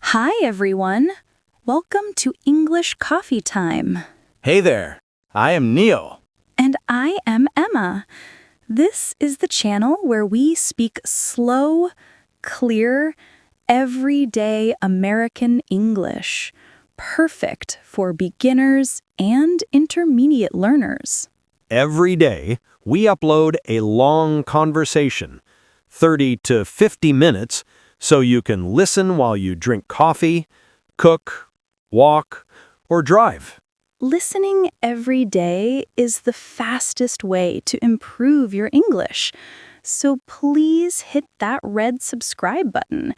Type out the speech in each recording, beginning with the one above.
Hi, everyone. Welcome to English Coffee Time. Hey there, I am Neo. And I am Emma. This is the channel where we speak slow, clear, everyday American English. Perfect for beginners and intermediate learners. Every day, we upload a long conversation, 30 to 50 minutes, so you can listen while you drink coffee, cook, walk, or drive. Listening every day is the fastest way to improve your English. So please hit that red subscribe button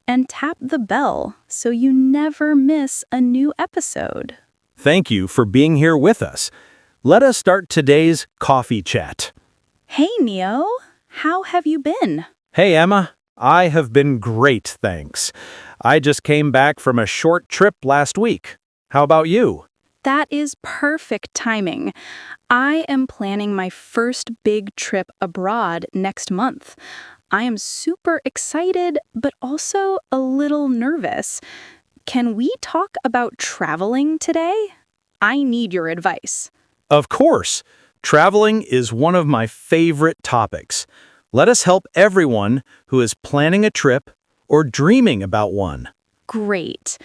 and tap the bell so you never miss a new episode. Thank you for being here with us. Let us start today's coffee chat. Hey, Neo. How have you been? Hey, Emma. I have been great, thanks. I just came back from a short trip last week. How about you? That is perfect timing. I am planning my first big trip abroad next month. I am super excited, but also a little nervous. Can we talk about traveling today? I need your advice. Of course. Traveling is one of my favorite topics. Let us help everyone who is planning a trip or dreaming about one. Great.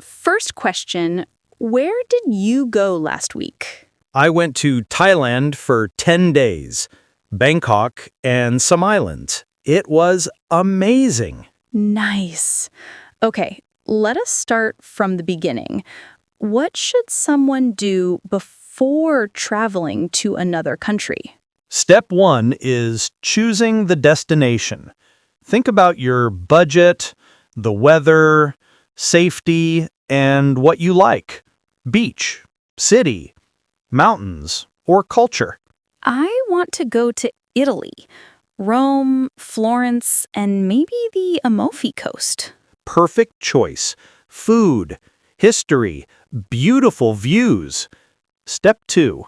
First question, where did you go last week? I went to Thailand for 10 days, Bangkok, and some islands. It was amazing. Nice. Okay, let us start from the beginning. What should someone do before traveling to another country? Step 1 is choosing the destination. Think about your budget, the weather, safety, and what you like. Beach, city, mountains, or culture. I want to go to Italy, Rome, Florence, and maybe the Amalfi Coast. Perfect choice. Food, history, beautiful views. Step 2.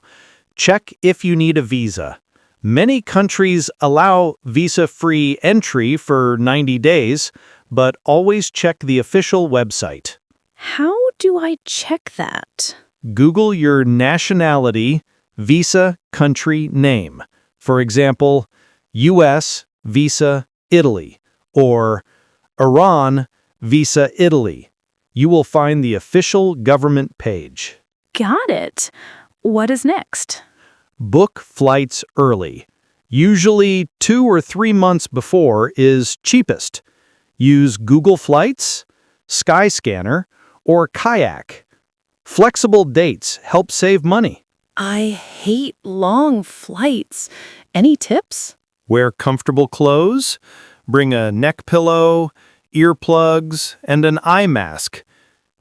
Check if you need a visa. Many countries allow visa-free entry for 90 days, but always check the official website. How do I check that? Google your nationality, visa, country, name. For example, U.S. Visa Italy or Iran Visa Italy. You will find the official government page. Got it. What is next? Book flights early. Usually 2 or 3 months before is cheapest. Use Google Flights, Skyscanner, or Kayak. Flexible dates help save money. I hate long flights. Any tips? Wear comfortable clothes, bring a neck pillow, earplugs, and an eye mask.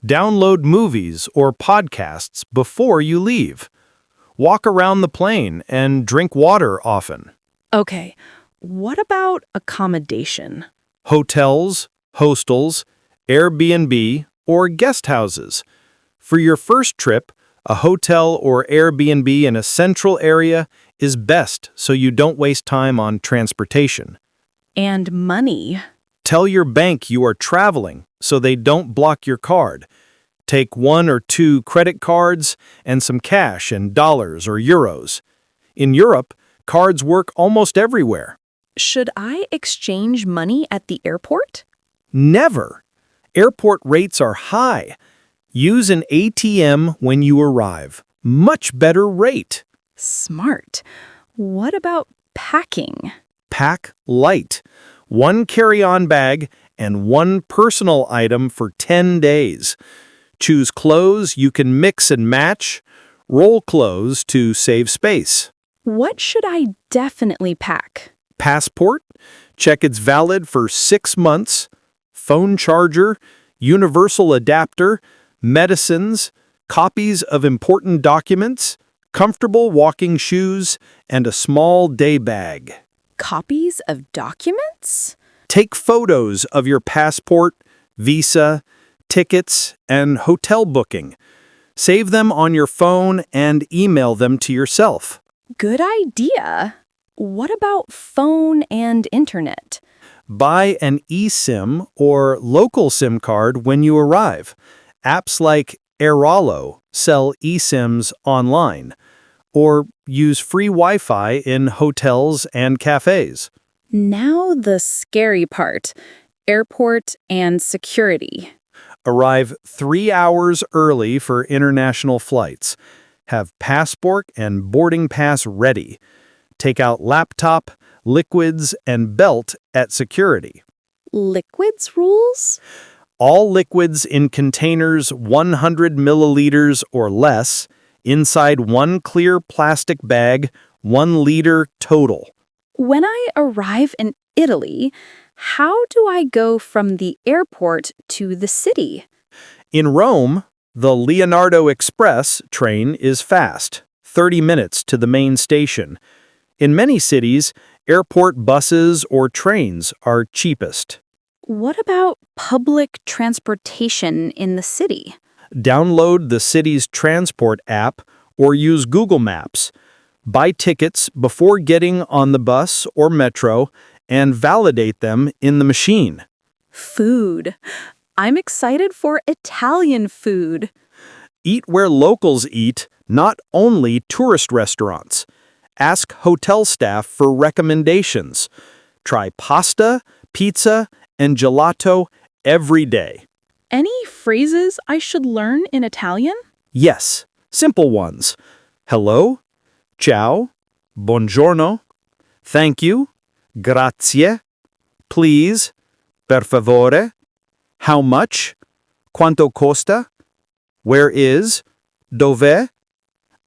Download movies or podcasts before you leave. Walk around the plane and drink water often. Okay, what about accommodation? Hotels, hostels, Airbnb, or guest houses. For your first trip, a hotel or Airbnb in a central area is best so you don't waste time on transportation. And money. Tell your bank you are traveling so they don't block your card. Take 1 or 2 credit cards and some cash in dollars or euros. In Europe, cards work almost everywhere. Should I exchange money at the airport? Never. Airport rates are high. Use an ATM when you arrive. Much better rate. Smart. What about packing? Pack light. 1 carry-on bag and 1 personal item for 10 days. Choose clothes you can mix and match. Roll clothes to save space. What should I definitely pack? Passport. Check it's valid for 6 months. Phone charger, universal adapter, medicines, copies of important documents, comfortable walking shoes, and a small day bag. Copies of documents? Take photos of your passport, visa, tickets, and hotel booking. Save them on your phone and email them to yourself. Good idea. What about phone and internet? Buy an eSIM or local SIM card when you arrive. Apps like Airalo sell eSIMs online, or use free Wi-Fi in hotels and cafes. Now the scary part, airport and security. Arrive 3 hours early for international flights. Have passport and boarding pass ready. Take out laptop, liquids, and belt at security. Liquids rules? All liquids in containers 100 milliliters or less, inside one clear plastic bag, 1 liter total. When I arrive in Italy, how do I go from the airport to the city? In Rome, the Leonardo Express train is fast, 30 minutes to the main station. In many cities, airport buses or trains are cheapest. What about public transportation in the city? Download the city's transport app or use Google Maps. Buy tickets before getting on the bus or metro and validate them in the machine. Food. I'm excited for Italian food. Eat where locals eat, not only tourist restaurants. Ask hotel staff for recommendations. Try pasta, pizza, and gelato every day. Any phrases I should learn in Italian? Yes, simple ones. Hello, ciao, buongiorno, thank you, grazie, please, per favore, how much, quanto costa, where is, dove.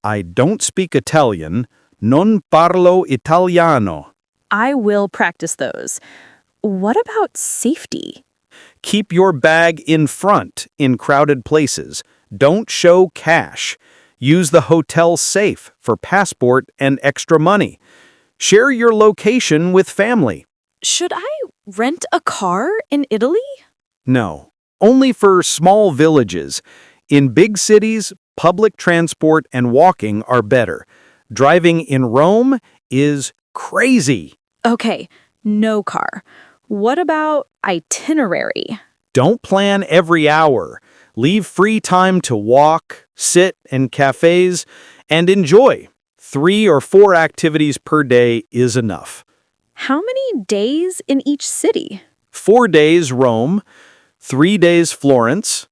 I don't speak Italian, non parlo italiano. I will practice those. What about safety? Keep your bag in front in crowded places. Don't show cash. Use the hotel safe for passport and extra money. Share your location with family. Should I rent a car in Italy? No, only for small villages. In big cities, public transport and walking are better. Driving in Rome is crazy. Okay, no car. What about itinerary? Don't plan every hour. Leave free time to walk, sit in cafes, and enjoy. 3 or 4 activities per day is enough. How many days in each city? 4 days Rome, 3 days Florence,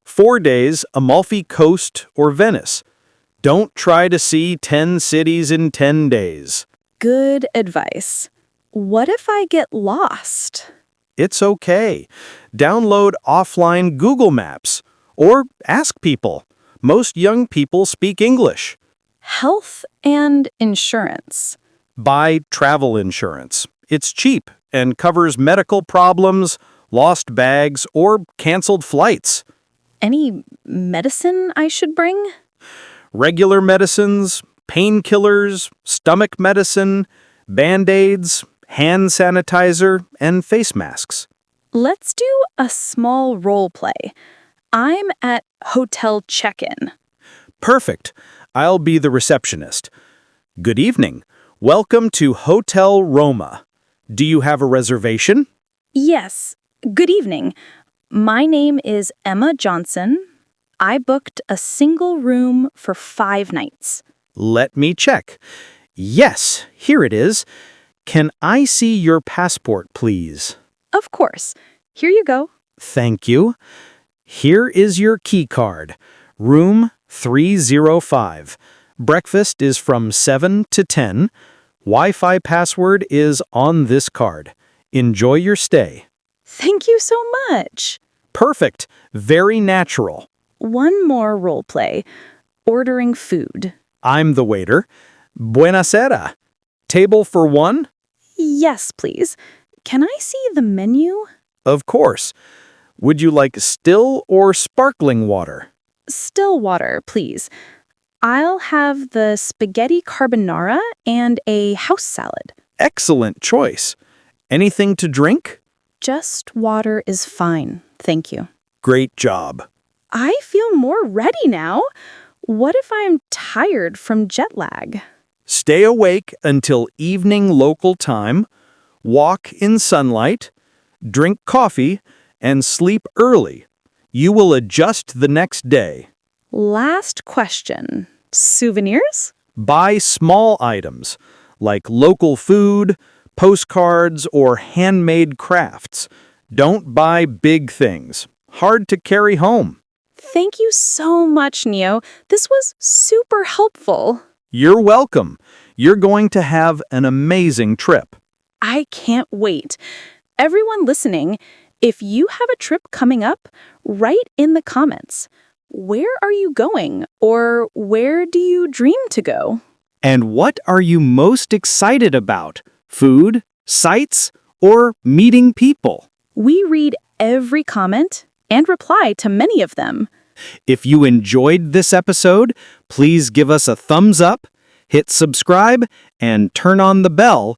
4 days Amalfi Coast or Venice. Don't try to see 10 cities in 10 days. Good advice. What if I get lost? It's okay. Download offline Google Maps or ask people. Most young people speak English. Health and insurance. Buy travel insurance. It's cheap and covers medical problems, lost bags, or canceled flights. Any medicine I should bring? Regular medicines, painkillers, stomach medicine, Band-Aids, hand sanitizer, and face masks. Let's do a small role play. I'm at hotel check-in. Perfect. I'll be the receptionist. Good evening. Welcome to Hotel Roma. Do you have a reservation? Yes. Good evening. My name is Emma Johnson. I booked a single room for 5 nights. Let me check. Yes, here it is. Can I see your passport, please? Of course. Here you go. Thank you. Here is your key card. Room 305. Breakfast is from 7 to 10. Wi-Fi password is on this card. Enjoy your stay. Thank you so much. Perfect. Very natural. One more role play. Ordering food. I'm the waiter. Buonasera. Table for 1? Yes, please. Can I see the menu? Of course. Would you like still or sparkling water? Still water, please. I'll have the spaghetti carbonara and a house salad. Excellent choice. Anything to drink? Just water is fine, thank you. Great job. I feel more ready now. What if I'm tired from jet lag? Stay awake until evening local time, walk in sunlight, drink coffee, and sleep early. You will adjust the next day. Last question. Souvenirs? Buy small items like local food, postcards, or handmade crafts. Don't buy big things. Hard to carry home. Thank you so much, Neo. This was super helpful. You're welcome. You're going to have an amazing trip. I can't wait. Everyone listening, if you have a trip coming up, write in the comments. Where are you going? Or where do you dream to go? And what are you most excited about? Food, sights, or meeting people? We read every comment and reply to many of them. If you enjoyed this episode, please give us a thumbs up, hit subscribe, and turn on the bell